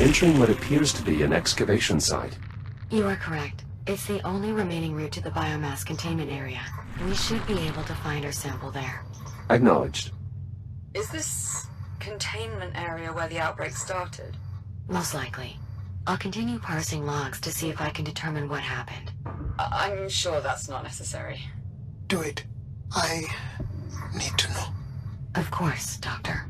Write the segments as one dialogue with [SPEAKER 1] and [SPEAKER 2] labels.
[SPEAKER 1] entering what appears to be an excavation site.
[SPEAKER 2] You are correct. It's the only remaining route to the biomass containment area. We should be able to find our sample there.
[SPEAKER 1] Acknowledged.
[SPEAKER 3] Is this containment area where the outbreak started?
[SPEAKER 2] Most likely. I'll continue parsing logs to see if I can determine what happened.
[SPEAKER 3] I'm sure that's not necessary.
[SPEAKER 4] Do it. I need to know.
[SPEAKER 2] Of course, Doctor.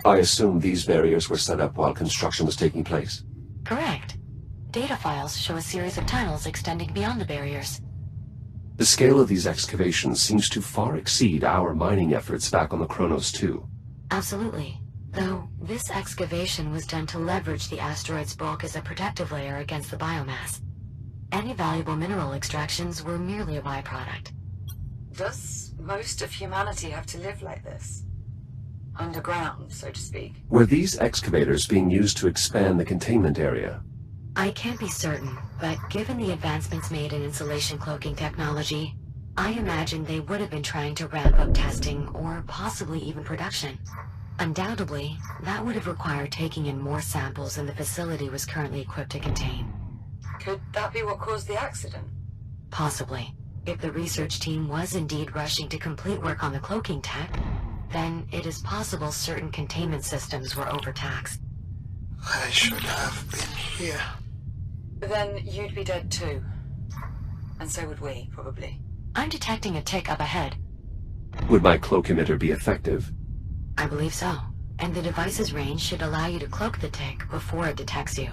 [SPEAKER 1] I assume these barriers were set up while construction was taking place.
[SPEAKER 2] Correct. Data files show a series of tunnels extending beyond the barriers.
[SPEAKER 1] The scale of these excavations seems to far exceed our mining efforts back on the Kronos 2.
[SPEAKER 2] Absolutely. Though, this excavation was done to leverage the asteroid's bulk as a protective layer against the biomass. Any valuable mineral extractions were merely a byproduct.
[SPEAKER 3] Does most of humanity have to live like this? Underground, so to speak?
[SPEAKER 1] Were these excavators being used to expand the containment area?
[SPEAKER 2] I can't be certain, but given the advancements made in insulation cloaking technology, I imagine they would have been trying to ramp up testing or possibly even production. Undoubtedly, that would have required taking in more samples than the facility was currently equipped to contain.
[SPEAKER 3] Could that be what caused the accident?
[SPEAKER 2] Possibly. If the research team was indeed rushing to complete work on the cloaking tech, then it is possible certain containment systems were overtaxed.
[SPEAKER 4] I should have been here.
[SPEAKER 3] Then you'd be dead too. And so would we, probably.
[SPEAKER 2] I'm detecting a tick up ahead.
[SPEAKER 1] Would my cloak emitter be effective?
[SPEAKER 2] I believe so. And the device's range should allow you to cloak the tick before it detects you.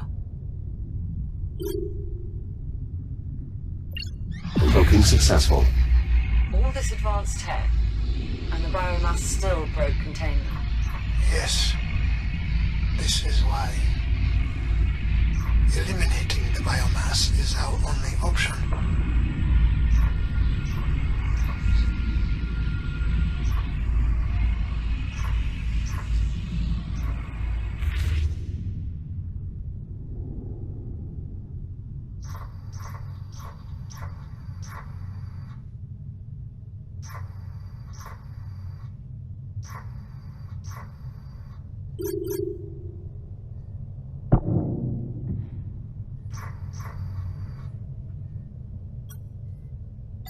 [SPEAKER 1] Cloaking successful.
[SPEAKER 3] All this advanced tech, and the biomass still broke containment.
[SPEAKER 4] Yes. This is why eliminating the biomass is our only option.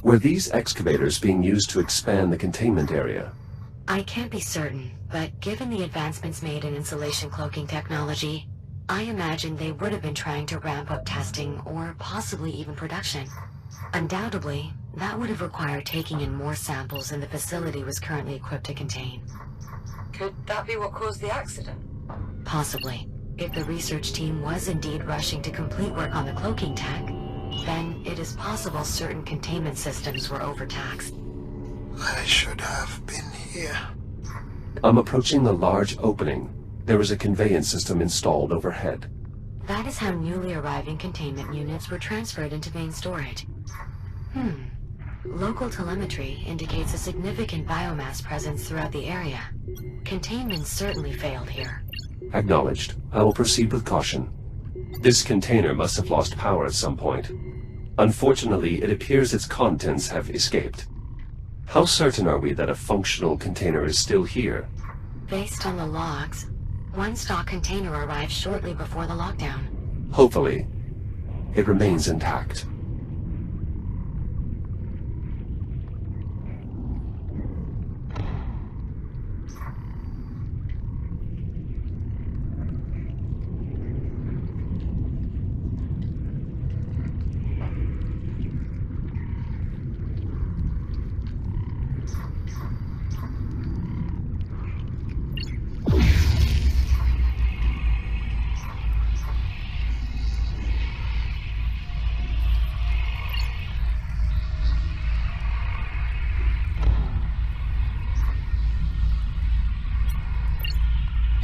[SPEAKER 1] Were these excavators being used to expand the containment area?
[SPEAKER 2] I can't be certain, but given the advancements made in insulation cloaking technology, I imagine they would have been trying to ramp up testing or possibly even production. Undoubtedly, that would have required taking in more samples than the facility was currently equipped to contain.
[SPEAKER 3] Could that be what caused the accident?
[SPEAKER 2] Possibly. If the research team was indeed rushing to complete work on the cloaking tech, then it is possible certain containment systems were overtaxed.
[SPEAKER 4] I should have been here.
[SPEAKER 1] I'm approaching the large opening. There is a conveyance system installed overhead.
[SPEAKER 2] That is how newly arriving containment units were transferred into main storage. Local telemetry indicates a significant biomass presence throughout the area. Containment certainly failed here.
[SPEAKER 1] Acknowledged. I will proceed with caution. This container must have lost power at some point. Unfortunately, it appears its contents have escaped. How certain are we that a functional container is still here?
[SPEAKER 2] Based on the logs, one stock container arrived shortly before the lockdown.
[SPEAKER 1] Hopefully, it remains intact.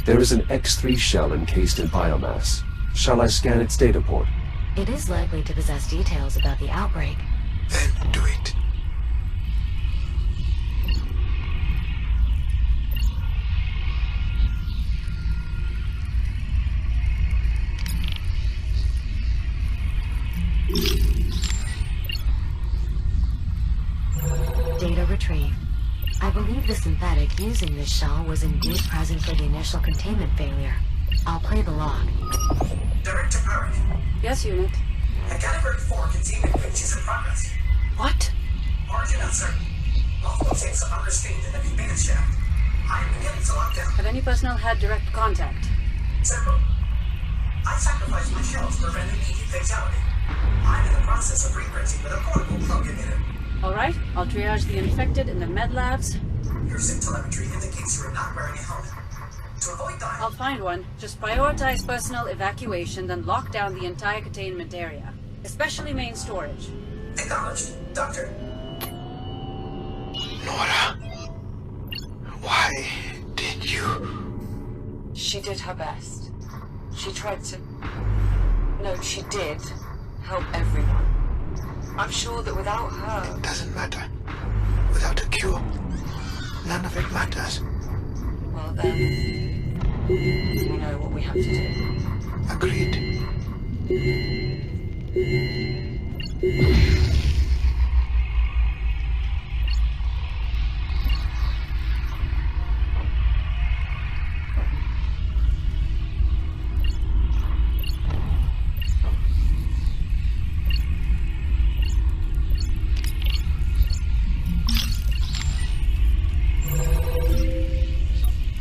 [SPEAKER 1] There is an X3 shell encased in biomass. Shall I scan its data port?
[SPEAKER 2] It is likely to possess details about the outbreak.
[SPEAKER 4] Then do it.
[SPEAKER 2] synthetic using this shell was indeed present for the initial containment failure. I'll play the log.
[SPEAKER 5] Director Airlink.
[SPEAKER 6] Yes, Unit.
[SPEAKER 5] A Category 4 containment breach is in progress.
[SPEAKER 6] What?
[SPEAKER 5] Origin uncertain. Multiple tanks are understated in the conveyance shaft. I am beginning to lock down.
[SPEAKER 6] Have any personnel had direct contact?
[SPEAKER 5] Several. I sacrificed my shell to prevent immediate fatality. I'm in the process of reprinting with a portable plug emitter.
[SPEAKER 6] Alright, I'll triage the infected in the med labs.
[SPEAKER 5] Your SIG telemetry indicates you are not wearing a helmet. To avoid dying,
[SPEAKER 6] I'll find one. Just prioritize personnel evacuation, then lock down the entire containment area. Especially main storage.
[SPEAKER 5] acknowledged, Doctor.
[SPEAKER 4] Nora, why did you...
[SPEAKER 3] She did her best. She tried to... No, she did help everyone. I'm sure that without her...
[SPEAKER 4] It doesn't matter. Without a cure, none of it matters.
[SPEAKER 3] Well then... we know what we have to do.
[SPEAKER 4] Agreed.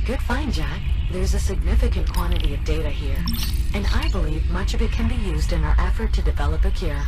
[SPEAKER 2] Good find, Jack. There's a significant quantity of data here, and I believe much of it can be used in our effort to develop a cure.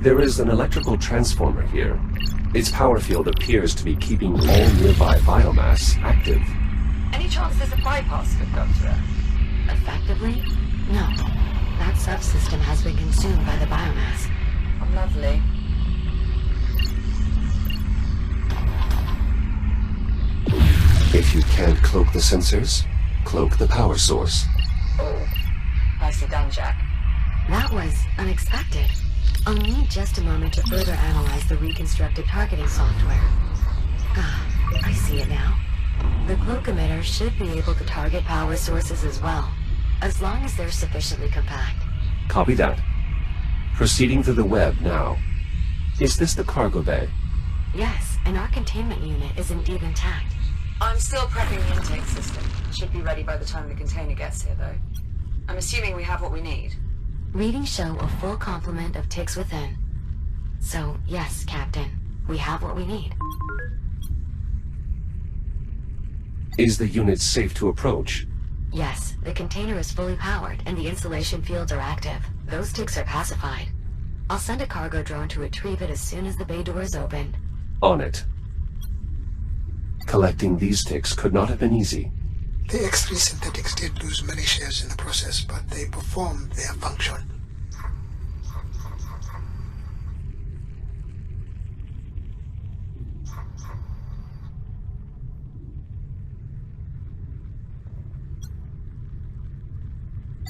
[SPEAKER 1] There is an electrical transformer here. Its power field appears to be keeping all nearby biomass active.
[SPEAKER 3] Any chance there's a bypass hooked up to it?
[SPEAKER 2] Effectively? No. That subsystem has been consumed by the biomass.
[SPEAKER 3] Oh, lovely.
[SPEAKER 1] If you can't cloak the sensors, cloak the power source.
[SPEAKER 3] Oh, nicely done, Jack.
[SPEAKER 2] That was unexpected. I'll need just a moment to further analyze the reconstructed targeting software. Ah, I see it now. The cloak emitter should be able to target power sources as well, as long as they're sufficiently compact.
[SPEAKER 1] Copy that. Proceeding through the web now. Is this the cargo bay?
[SPEAKER 2] Yes, and our containment unit is indeed intact.
[SPEAKER 3] I'm still prepping the intake system. Should be ready by the time the container gets here, though. I'm assuming we have what we need.
[SPEAKER 2] Readings show a full complement of ticks within. So, yes, Captain, we have what we need.
[SPEAKER 1] Is the unit safe to approach?
[SPEAKER 2] Yes, the container is fully powered and the insulation fields are active. Those ticks are pacified. I'll send a cargo drone to retrieve it as soon as the bay door is opened.
[SPEAKER 1] On it. Collecting these ticks could not have been easy.
[SPEAKER 4] The X3 synthetics did lose many shares in the process, but they performed their function.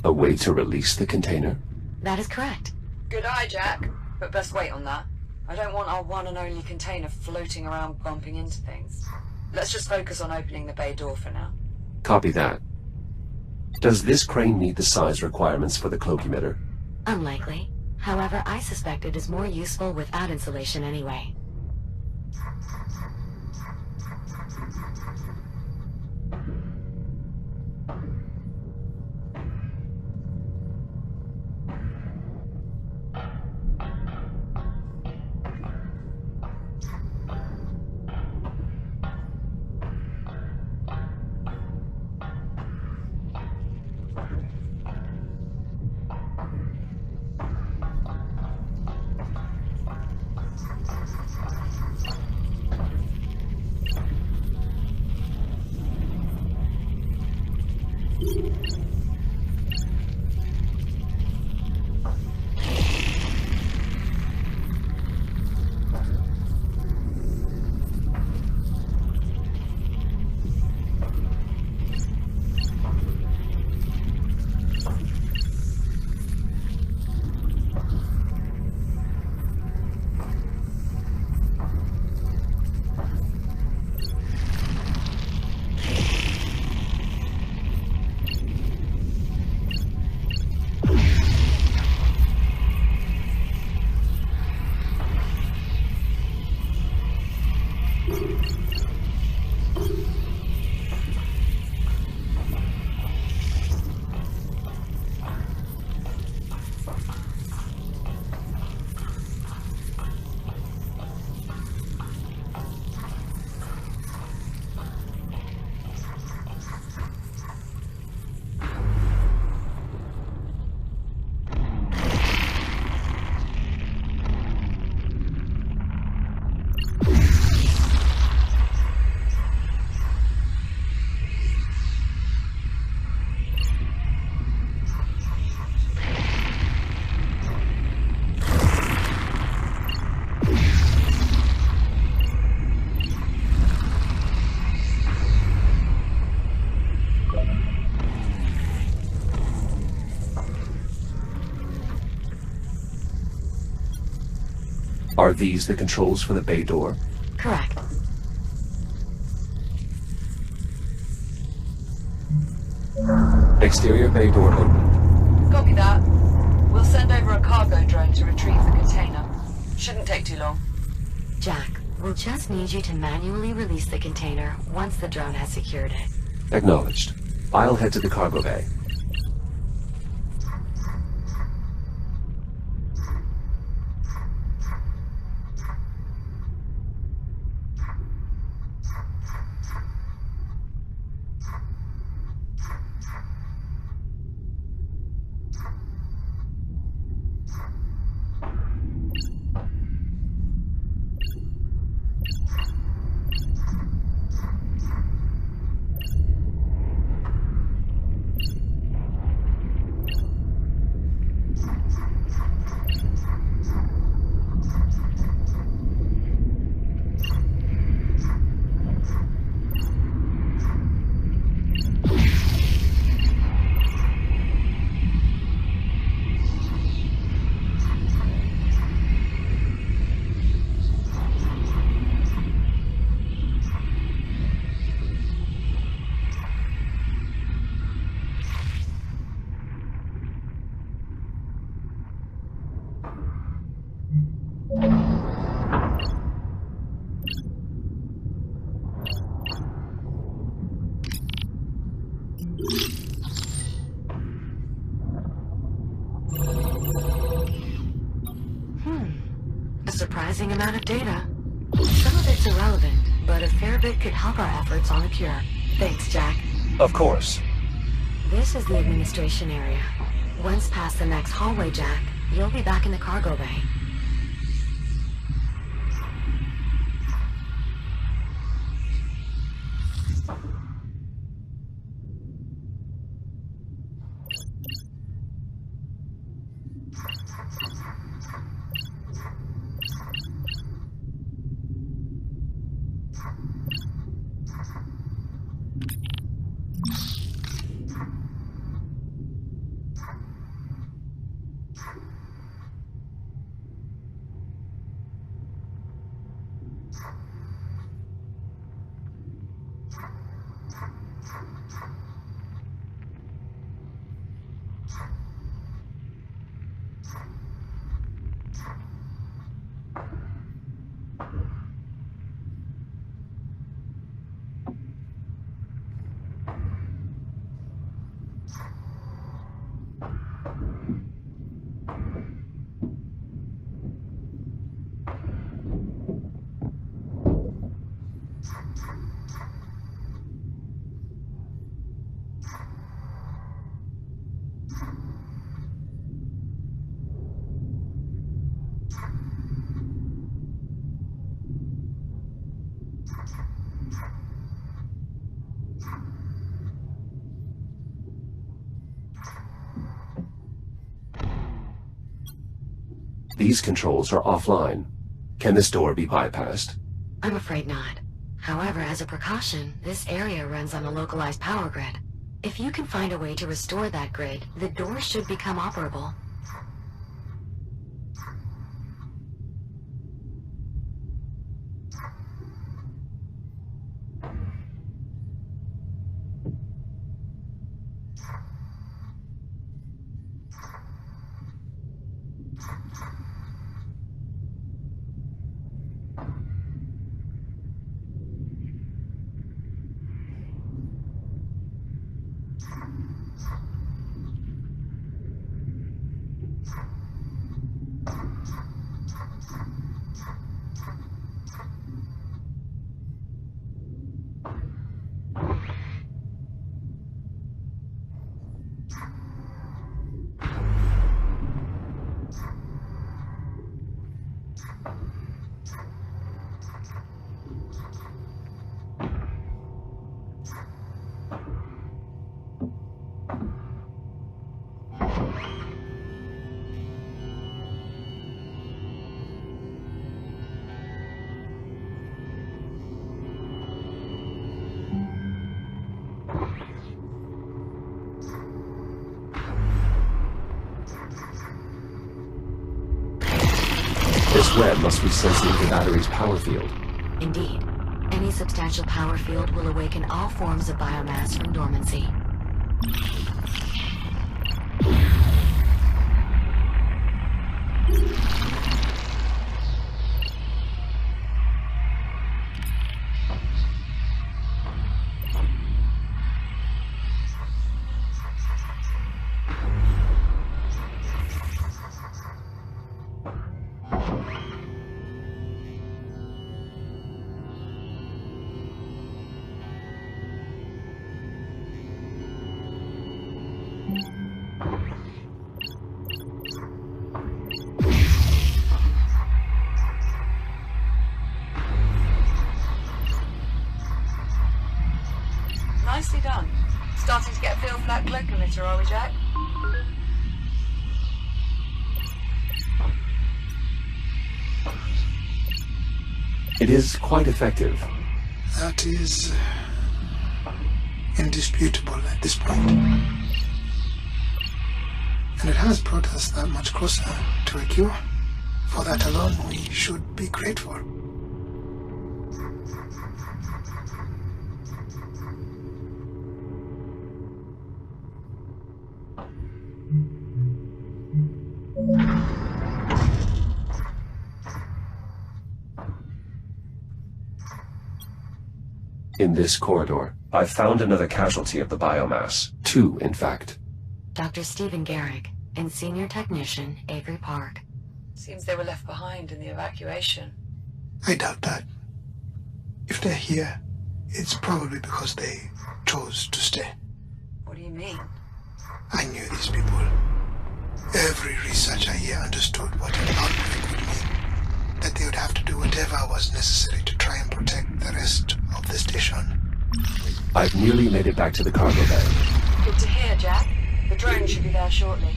[SPEAKER 1] A way to release the container?
[SPEAKER 2] That is correct.
[SPEAKER 3] Good eye, Jack. But best wait on that. I don't want our one and only container floating around bumping into things. Let's just focus on opening the bay door for now.
[SPEAKER 1] Copy that. Does this crane meet the size requirements for the cloak emitter?
[SPEAKER 2] Unlikely. However, I suspect it is more useful without insulation anyway.
[SPEAKER 1] Are these the controls for the bay door?
[SPEAKER 2] Correct.
[SPEAKER 1] Exterior bay door open.
[SPEAKER 3] Copy that. We'll send over a cargo drone to retrieve the container. Shouldn't take too long.
[SPEAKER 2] Jack, we'll just need you to manually release the container once the drone has secured it.
[SPEAKER 1] Acknowledged. I'll head to the cargo bay.
[SPEAKER 2] A surprising amount of data. Some of it's irrelevant, but a fair bit could help our efforts on the cure. Thanks, Jack.
[SPEAKER 1] Of course.
[SPEAKER 2] This is the administration area. Once past the next hallway, Jack, you'll be back in the cargo bay.
[SPEAKER 1] These controls are offline. Can this door be bypassed?
[SPEAKER 2] I'm afraid not. However, as a precaution, this area runs on a localized power grid. If you can find a way to restore that grid, the door should become operable.
[SPEAKER 1] This web must be sensing the battery's power field.
[SPEAKER 2] Indeed. Any substantial power field will awaken all forms of biomass from dormancy.
[SPEAKER 3] Nicely done. Starting to get a feel for that cloak emitter, are we, Jack?
[SPEAKER 1] It is quite effective.
[SPEAKER 4] That is indisputable at this point. And it has brought us that much closer to a cure. For that alone, we should be grateful.
[SPEAKER 1] In this corridor, I've found another casualty of the biomass. 2, in fact.
[SPEAKER 2] Dr. Stephen Garrick and Senior Technician Avery Park.
[SPEAKER 3] Seems they were left behind in the evacuation.
[SPEAKER 4] I doubt that. If they're here, it's probably because they chose to stay.
[SPEAKER 3] What do you mean?
[SPEAKER 4] I knew these people. Every researcher here understood what an outbreak would mean. That they would have to do whatever was necessary to try and protect the rest of the station.
[SPEAKER 1] I've nearly made it back to the cargo bay.
[SPEAKER 3] Good to hear, Jack. The drone should be there shortly.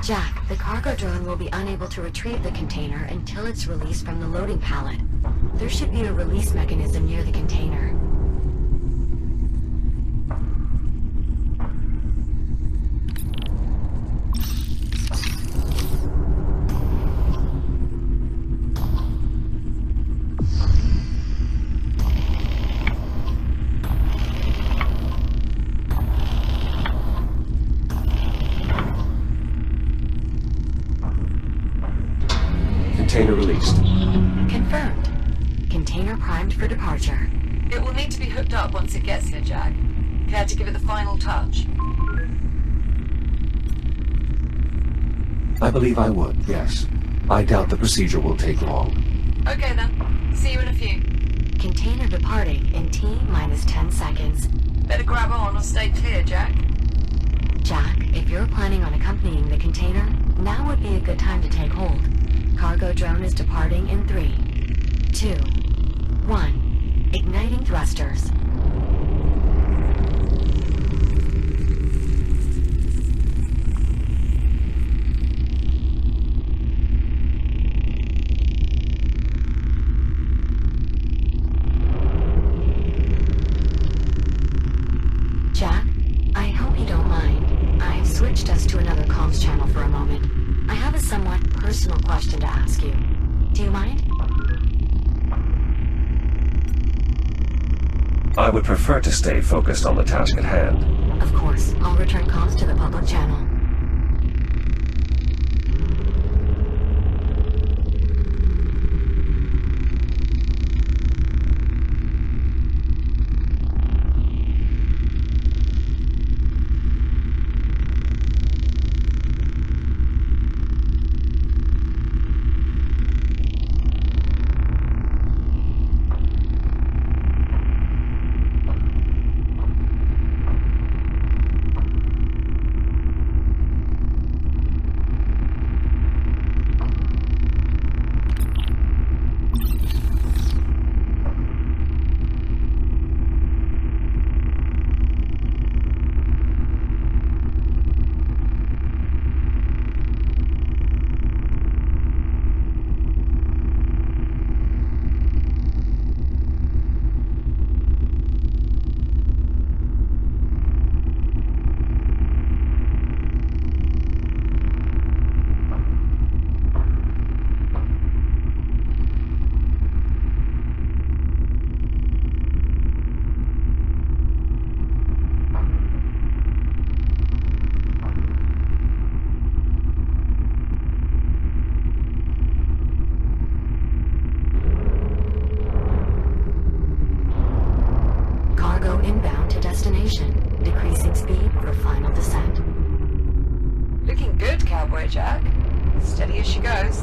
[SPEAKER 2] Jack, the cargo drone will be unable to retrieve the container until it's released from the loading pallet. There should be a release mechanism near the container.
[SPEAKER 1] Container released.
[SPEAKER 2] Confirmed. Container primed for departure.
[SPEAKER 3] It will need to be hooked up once it gets here, Jack. Care to give it the final touch?
[SPEAKER 1] I believe I would, yes. I doubt the procedure will take long.
[SPEAKER 3] Okay then. See you in a few.
[SPEAKER 2] Container departing in T-minus 10 seconds.
[SPEAKER 3] Better grab on or stay clear, Jack.
[SPEAKER 2] Jack, if you're planning on accompanying the container, now would be a good time to take hold. Cargo drone is departing in 3, 2, 1. Igniting thrusters. for a moment. I have a somewhat personal question to ask you. Do you mind?
[SPEAKER 1] I would prefer to stay focused on the task at hand.
[SPEAKER 2] Of course. I'll return comms to the public channel. Inbound to destination. Decreasing speed for final descent.
[SPEAKER 3] Looking good, Cowboy Jack. Steady as she goes.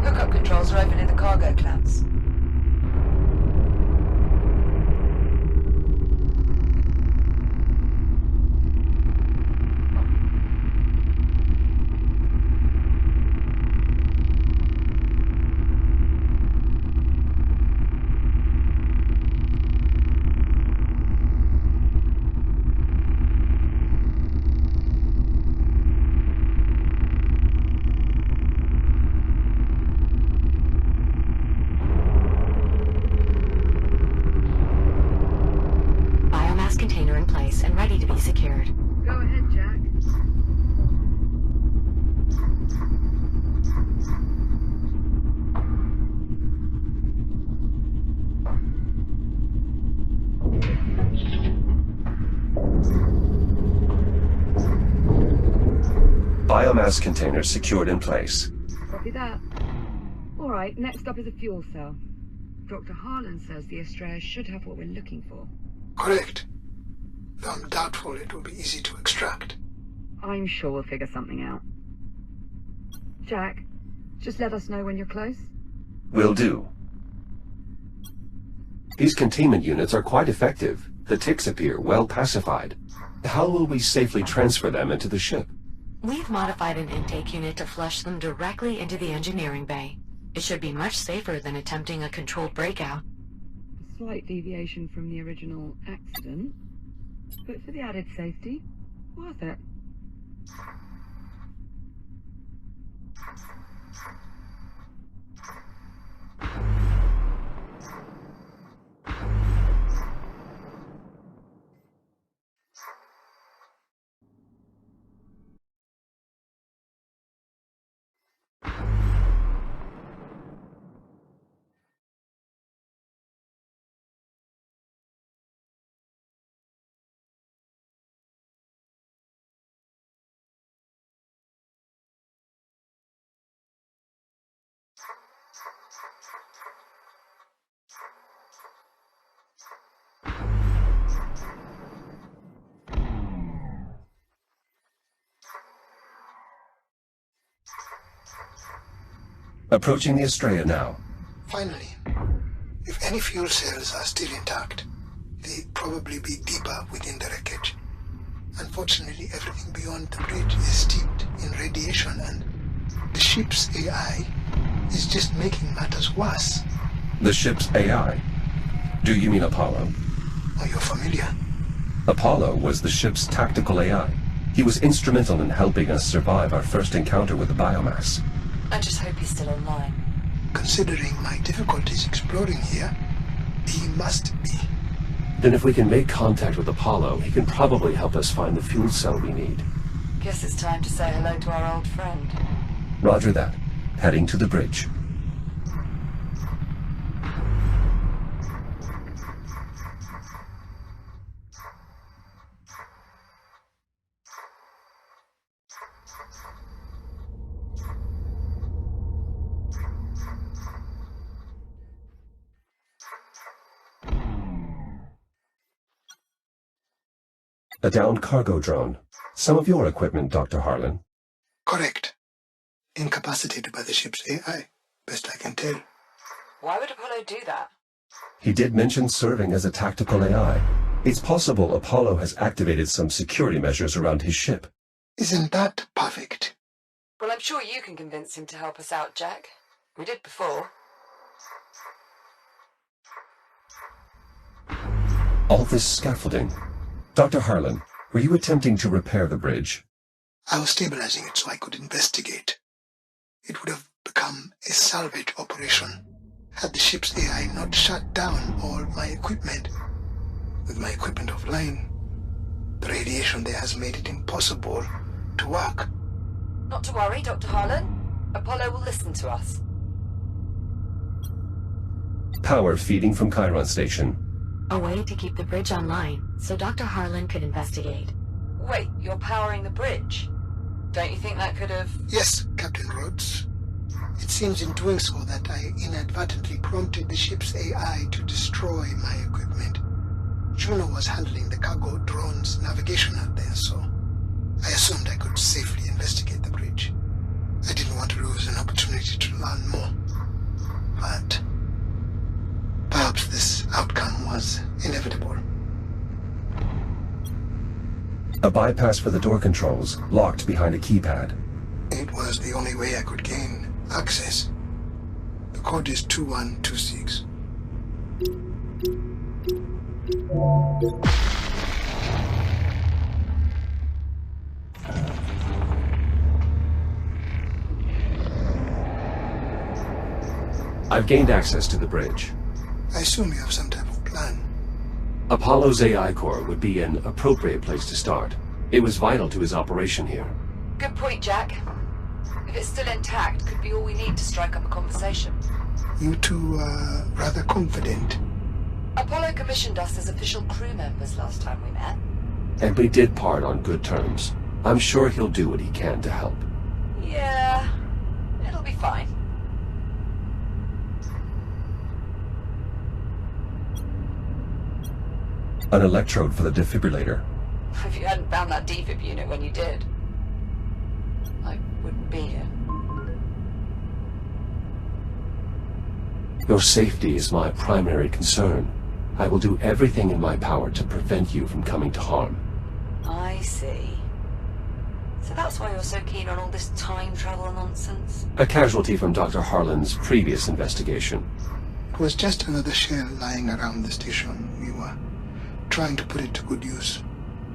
[SPEAKER 3] Hookup controls are open in the cargo clamps.
[SPEAKER 2] Container in place and ready to be secured.
[SPEAKER 3] Go ahead, Jack.
[SPEAKER 1] Biomass container secured in place.
[SPEAKER 3] Copy that. Alright, next up is a fuel cell. Dr. Harlan says the Astrea should have what we're looking for.
[SPEAKER 4] Correct. Though I'm doubtful it will be easy to extract.
[SPEAKER 3] I'm sure we'll figure something out. Jack, just let us know when you're close.
[SPEAKER 1] Will do. These containment units are quite effective. The ticks appear well pacified. How will we safely transfer them into the ship?
[SPEAKER 2] We've modified an intake unit to flush them directly into the engineering bay. It should be much safer than attempting a controlled breakout.
[SPEAKER 3] A slight deviation from the original accident, but for the added safety, worth it.
[SPEAKER 1] Approaching the Astrea now.
[SPEAKER 4] Finally, if any fuel cells are still intact, they'd probably be deeper within the wreckage. Unfortunately, everything beyond the bridge is steeped in radiation, and the ship's AI is just making matters worse.
[SPEAKER 1] The ship's AI? Do you mean Apollo?
[SPEAKER 4] Are you familiar?
[SPEAKER 1] Apollo was the ship's tactical AI. He was instrumental in helping us survive our first encounter with the biomass.
[SPEAKER 3] I just hope he's still online.
[SPEAKER 4] Considering my difficulties exploring here, he must be.
[SPEAKER 1] Then if we can make contact with Apollo, he can probably help us find the fuel cell we need.
[SPEAKER 3] Guess it's time to say hello to our old friend.
[SPEAKER 1] Roger that. Heading to the bridge. A downed cargo drone. Some of your equipment, Dr. Harlan.
[SPEAKER 4] Correct. Incapacitated by the ship's AI, best I can tell.
[SPEAKER 3] Why would Apollo do that?
[SPEAKER 1] He did mention serving as a tactical AI. It's possible Apollo has activated some security measures around his ship.
[SPEAKER 4] Isn't that perfect?
[SPEAKER 3] Well, I'm sure you can convince him to help us out, Jack. We did before.
[SPEAKER 1] All this scaffolding. Dr. Harlan, were you attempting to repair the bridge?
[SPEAKER 4] I was stabilizing it so I could investigate. It would have become a salvage operation had the ship's AI not shut down all my equipment. With my equipment offline, the radiation there has made it impossible to work.
[SPEAKER 3] Not to worry, Dr. Harlan. Apollo will listen to us.
[SPEAKER 1] Power feeding from Chiron Station.
[SPEAKER 2] A way to keep the bridge online, so Dr. Harlan could investigate.
[SPEAKER 3] Wait, you're powering the bridge? Don't you think that could have...
[SPEAKER 4] Yes, Captain Rhodes. It seems in doing so that I inadvertently prompted the ship's AI to destroy my equipment. Juno was handling the cargo drone's navigation out there, so I assumed I could safely investigate the bridge. I didn't want to lose an opportunity to learn more. But perhaps this outcome was inevitable.
[SPEAKER 1] A bypass for the door controls, locked behind a keypad.
[SPEAKER 4] It was the only way I could gain access. The code is 2126.
[SPEAKER 1] I've gained access to the bridge.
[SPEAKER 4] I assume you have some type of plan.
[SPEAKER 1] Apollo's AI core would be an appropriate place to start. It was vital to his operation here.
[SPEAKER 3] Good point, Jack. If it's still intact, could be all we need to strike up a conversation.
[SPEAKER 4] You two are rather confident.
[SPEAKER 3] Apollo commissioned us as official crew members last time we met.
[SPEAKER 1] And we did part on good terms. I'm sure he'll do what he can to help.
[SPEAKER 3] Yeah, it'll be fine.
[SPEAKER 1] An electrode for the defibrillator.
[SPEAKER 3] If you hadn't found that defib unit when you did, I wouldn't be here.
[SPEAKER 1] Your safety is my primary concern. I will do everything in my power to prevent you from coming to harm.
[SPEAKER 3] I see. So that's why you're so keen on all this time travel nonsense?
[SPEAKER 1] A casualty from Dr. Harlan's previous investigation.
[SPEAKER 4] It was just another shell lying around the station. We were trying to put it to good use.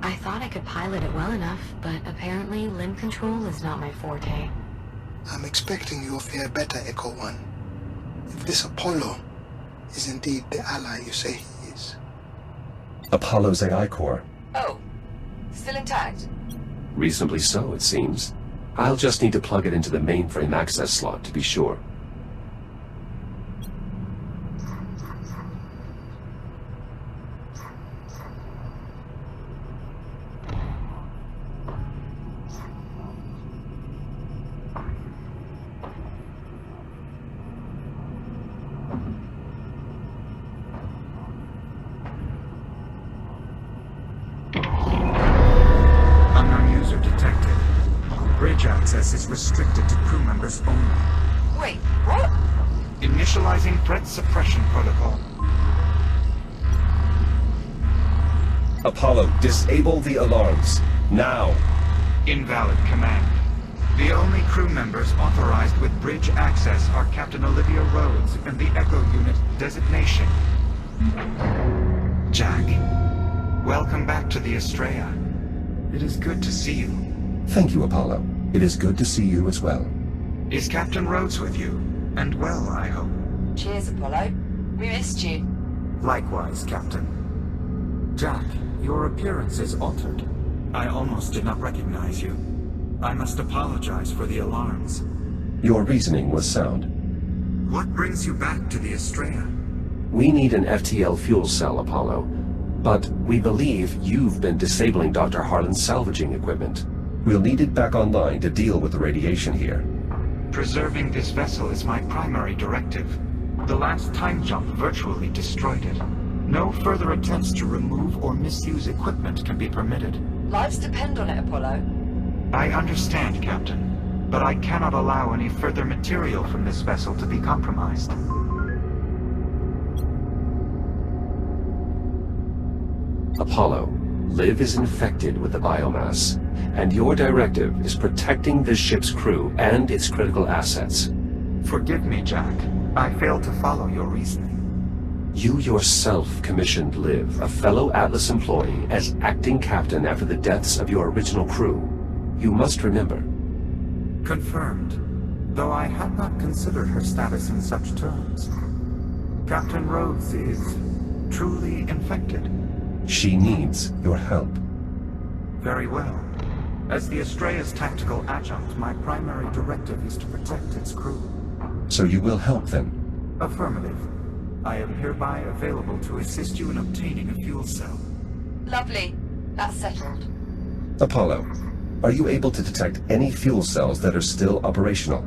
[SPEAKER 2] I thought I could pilot it well enough, but apparently limb control is not my forte.
[SPEAKER 4] I'm expecting you'll fare better, Echo One. If this Apollo is indeed the ally you say he is.
[SPEAKER 1] Apollo's AI core.
[SPEAKER 3] Oh, still intact?
[SPEAKER 1] Reasonably so, it seems. I'll just need to plug it into the mainframe access slot to be sure.
[SPEAKER 7] Access is restricted to crew members only.
[SPEAKER 3] Wait, what?
[SPEAKER 7] Initializing threat suppression protocol.
[SPEAKER 1] Apollo, disable the alarms. Now.
[SPEAKER 7] Invalid command. The only crew members authorized with bridge access are Captain Olivia Rhodes and the Echo Unit designation. Jack, welcome back to the Estrella. It is good to see you.
[SPEAKER 1] Thank you, Apollo. It is good to see you as well.
[SPEAKER 7] Is Captain Rhodes with you? And well, I hope.
[SPEAKER 3] Cheers, Apollo. We missed you.
[SPEAKER 7] Likewise, Captain. Jack, your appearance is altered. I almost did not recognize you. I must apologize for the alarms.
[SPEAKER 1] Your reasoning was sound.
[SPEAKER 7] What brings you back to the Estrella?
[SPEAKER 1] We need an FTL fuel cell, Apollo. But we believe you've been disabling Dr. Harlan's salvaging equipment. We'll need it back online to deal with the radiation here.
[SPEAKER 7] Preserving this vessel is my primary directive. The last time jump virtually destroyed it. No further attempts to remove or misuse equipment can be permitted.
[SPEAKER 3] Lives depend on it, Apollo.
[SPEAKER 7] I understand, Captain, but I cannot allow any further material from this vessel to be compromised.
[SPEAKER 1] Apollo, Liv is infected with the biomass, and your directive is protecting this ship's crew and its critical assets.
[SPEAKER 7] Forgive me, Jack. I failed to follow your reasoning.
[SPEAKER 1] You yourself commissioned Liv, a fellow Atlas employee, as acting captain after the deaths of your original crew. You must remember.
[SPEAKER 7] Confirmed, though I had not considered her status in such terms. Captain Rhodes is truly infected.
[SPEAKER 1] She needs your help.
[SPEAKER 7] Very well. As the Estrella's tactical adjunct, my primary directive is to protect its crew.
[SPEAKER 1] So you will help them?
[SPEAKER 7] Affirmative. I am hereby available to assist you in obtaining a fuel cell.
[SPEAKER 3] Lovely. That's settled.
[SPEAKER 1] Apollo, are you able to detect any fuel cells that are still operational?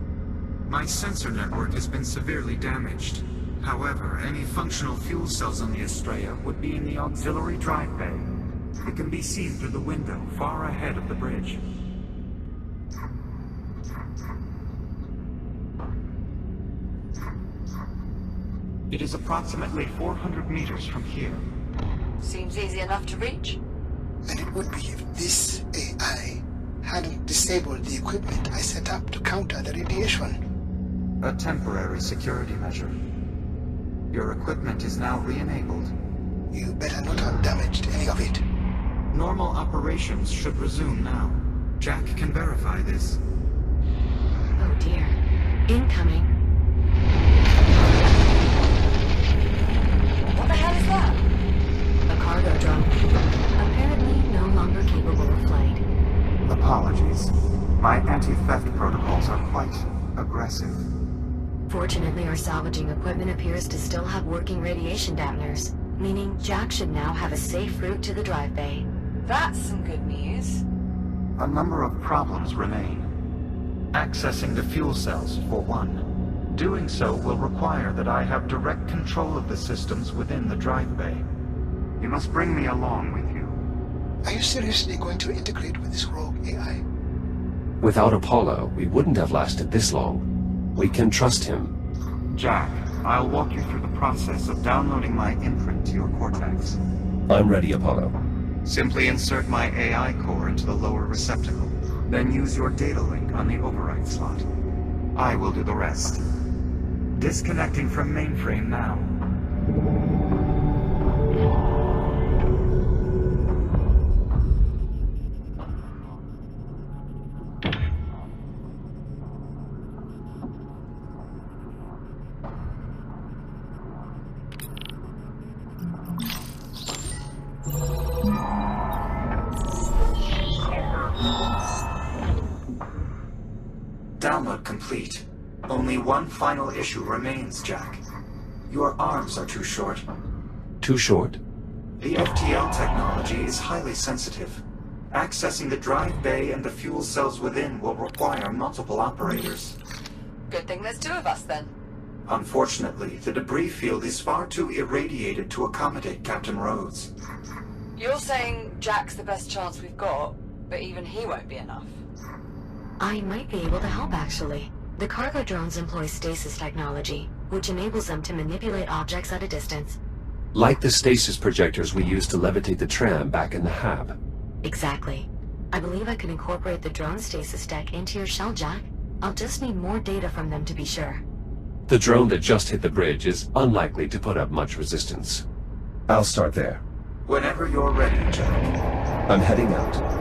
[SPEAKER 7] My sensor network has been severely damaged. However, any functional fuel cells on the Estrella would be in the auxiliary drive bay. It can be seen through the window far ahead of the bridge. It is approximately 400 meters from here.
[SPEAKER 3] Seems easy enough to reach.
[SPEAKER 4] And it would be if this AI hadn't disabled the equipment I set up to counter the radiation.
[SPEAKER 7] A temporary security measure. Your equipment is now re-enabled.
[SPEAKER 4] You better not have damaged any of it.
[SPEAKER 7] Normal operations should resume now. Jack can verify this.
[SPEAKER 2] Oh dear. Incoming.
[SPEAKER 3] What the hell is that?
[SPEAKER 2] A cargo drone. Apparently no longer capable of flight.
[SPEAKER 7] Apologies. My anti-theft protocols are quite aggressive.
[SPEAKER 2] Fortunately, our salvaging equipment appears to still have working radiation dampeners, meaning Jack should now have a safe route to the drive bay.
[SPEAKER 3] That's some good news.
[SPEAKER 7] A number of problems remain. Accessing the fuel cells, for one. Doing so will require that I have direct control of the systems within the drive bay. You must bring me along with you.
[SPEAKER 4] Are you seriously going to integrate with this rogue AI?
[SPEAKER 1] Without Apollo, we wouldn't have lasted this long. We can trust him.
[SPEAKER 7] Jack, I'll walk you through the process of downloading my imprint to your cortex.
[SPEAKER 1] I'm ready, Apollo.
[SPEAKER 7] Simply insert my AI core into the lower receptacle, then use your data link on the override slot. I will do the rest. Disconnecting from mainframe now. Download complete. Only one final issue remains, Jack. Your arms are too short.
[SPEAKER 1] Too short?
[SPEAKER 7] The FTL technology is highly sensitive. Accessing the drive bay and the fuel cells within will require multiple operators.
[SPEAKER 3] Good thing there's two of us then.
[SPEAKER 7] Unfortunately, the debris field is far too irradiated to accommodate Captain Rhodes.
[SPEAKER 3] You're saying Jack's the best chance we've got, but even he won't be enough.
[SPEAKER 2] I might be able to help, actually. The cargo drones employ stasis technology, which enables them to manipulate objects at a distance.
[SPEAKER 1] Like the stasis projectors we used to levitate the tram back in the hab.
[SPEAKER 2] Exactly. I believe I can incorporate the drone stasis tech into your shell, Jack. I'll just need more data from them to be sure.
[SPEAKER 1] The drone that just hit the bridge is unlikely to put up much resistance. I'll start there.
[SPEAKER 7] Whenever you're ready, Jack.
[SPEAKER 1] I'm heading out.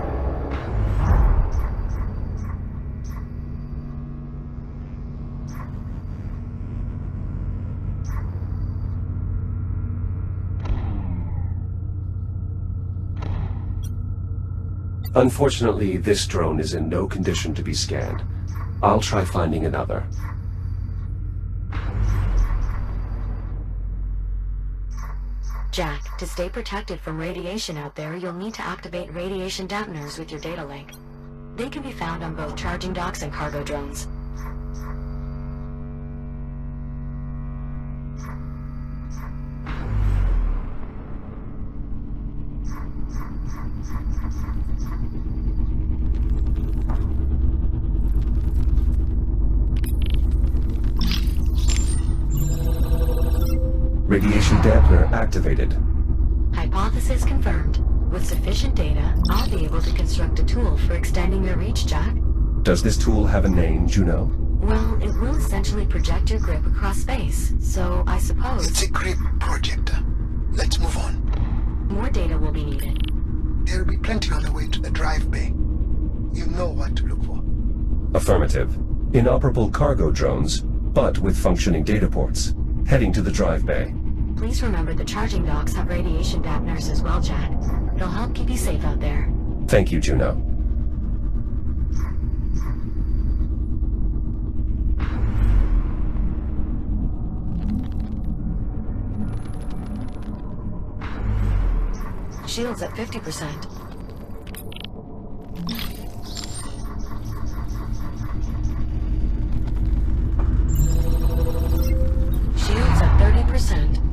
[SPEAKER 1] Unfortunately, this drone is in no condition to be scanned. I'll try finding another.
[SPEAKER 2] Jack, to stay protected from radiation out there, you'll need to activate radiation dampeners with your data link. They can be found on both charging docks and cargo drones.
[SPEAKER 1] Radiation dampener activated.
[SPEAKER 2] Hypothesis confirmed. With sufficient data, I'll be able to construct a tool for extending your reach, Jack.
[SPEAKER 1] Does this tool have a name, Juno?
[SPEAKER 2] Well, it will essentially project your grip across space, so I suppose...
[SPEAKER 4] It's a grip projector. Let's move on.
[SPEAKER 2] More data will be needed.
[SPEAKER 4] There'll be plenty on the way to the drive bay. You know what to look for.
[SPEAKER 1] Affirmative. Inoperable cargo drones, but with functioning data ports. Heading to the drive bay.
[SPEAKER 2] Please remember the charging docks have radiation dampeners as well, Jack. They'll help keep you safe out there.
[SPEAKER 1] Thank you, Juno.
[SPEAKER 2] Shields at 50%. Shields at 30%.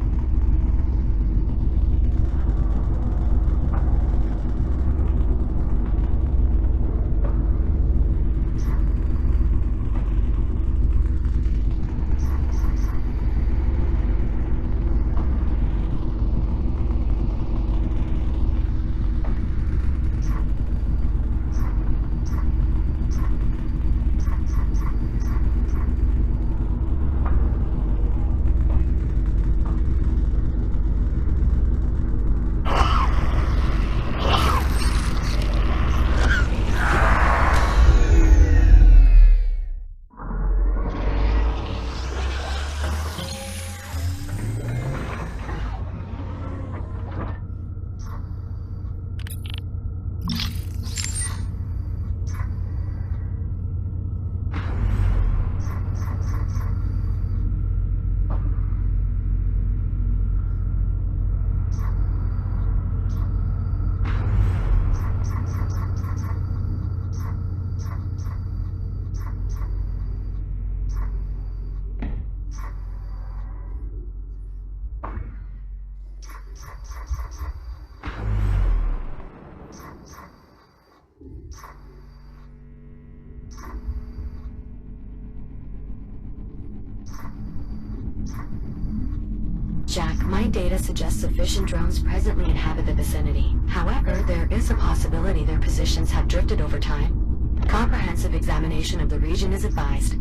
[SPEAKER 2] Jack, my data suggests sufficient drones presently inhabit the vicinity. However, there is a possibility their positions have drifted over time. Comprehensive examination of the region is advised.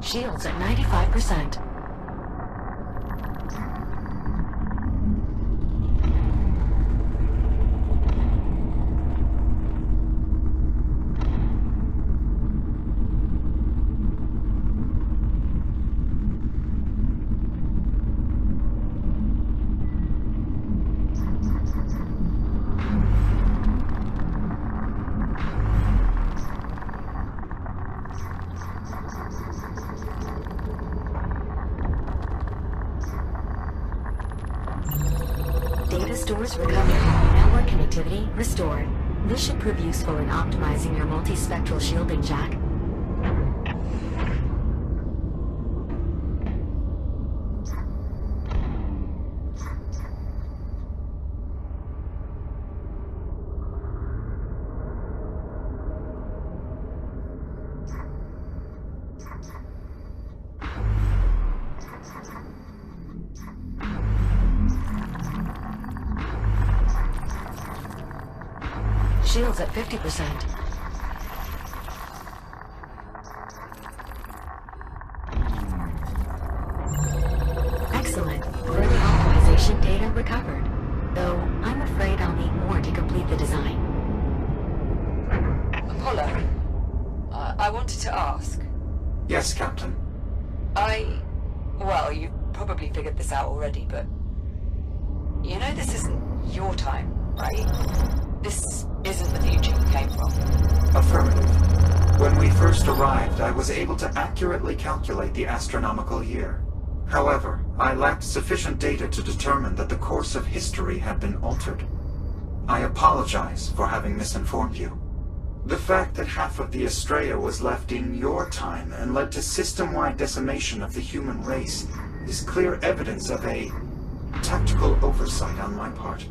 [SPEAKER 2] Shields at 95%. Data stores recovered. Network connectivity restored. This should prove useful in optimizing your multispectral shielding, Jack. Shields at 50%. Excellent. Further optimization data recovered. Though, I'm afraid I'll need more to complete the design.
[SPEAKER 3] Apollo, I wanted to ask.
[SPEAKER 7] Yes, Captain.
[SPEAKER 3] Well, you've probably figured this out already, but You know this isn't your time, right? This isn't the future you came from.
[SPEAKER 7] Affirmative. When we first arrived, I was able to accurately calculate the astronomical year. However, I lacked sufficient data to determine that the course of history had been altered. I apologize for having misinformed you. The fact that half of the Estrella was left in your time and led to system-wide decimation of the human race is clear evidence of a tactical oversight on my part.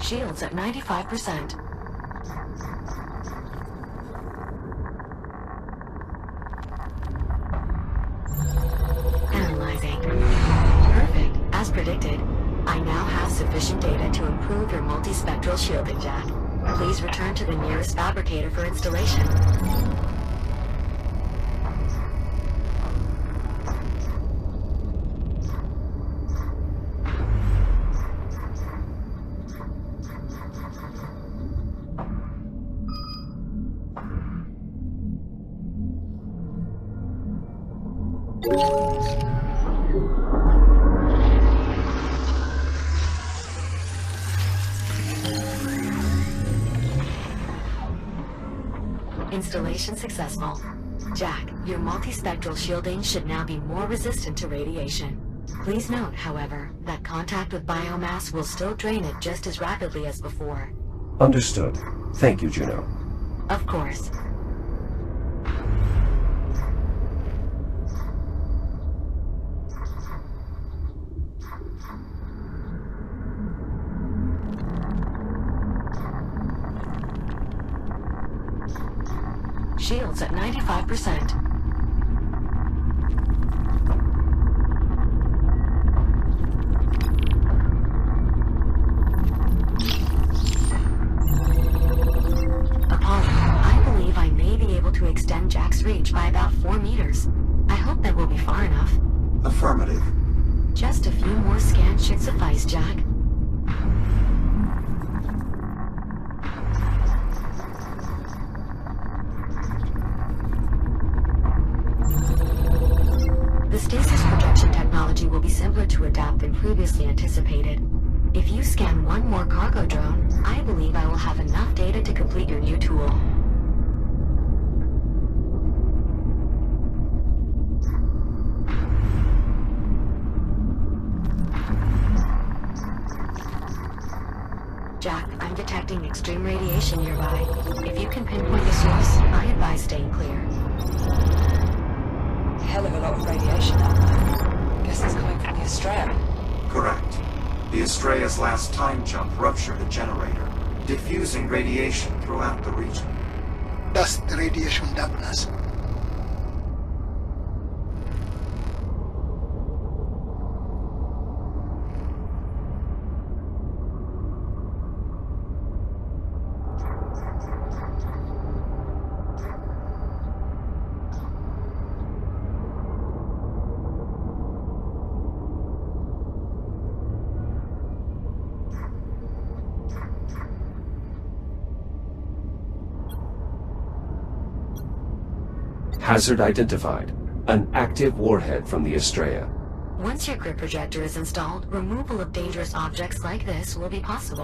[SPEAKER 2] Shields at 95%. Analyzing. Perfect. As predicted, I now have sufficient data to improve your multispectral shielding, Jack. Please return to the nearest fabricator for installation. Installation successful. Jack, your multispectral shielding should now be more resistant to radiation. Please note, however, that contact with biomass will still drain it just as rapidly as before.
[SPEAKER 1] Understood. Thank you, Juno.
[SPEAKER 2] Of course. Shields at 95%. Apollo, I believe I may be able to extend Jack's reach by about 4 meters. I hope that will be far enough.
[SPEAKER 7] Affirmative.
[SPEAKER 2] Just a few more scans should suffice, Jack. The stasis projection technology will be simpler to adapt than previously anticipated. If you scan one more cargo drone, I believe I will have enough data to complete your new tool. Jack, I'm detecting extreme radiation nearby. If you can pinpoint the source, I advise staying clear.
[SPEAKER 3] Hell of a lot of radiation out there. Guess it's coming from the Estrella.
[SPEAKER 7] Correct. The Estrella's last time jump ruptured a generator, diffusing radiation throughout the region.
[SPEAKER 4] Thus the radiation dampness.
[SPEAKER 1] Hazard identified. An active warhead from the Estrella.
[SPEAKER 2] Once your grid projector is installed, removal of dangerous objects like this will be possible.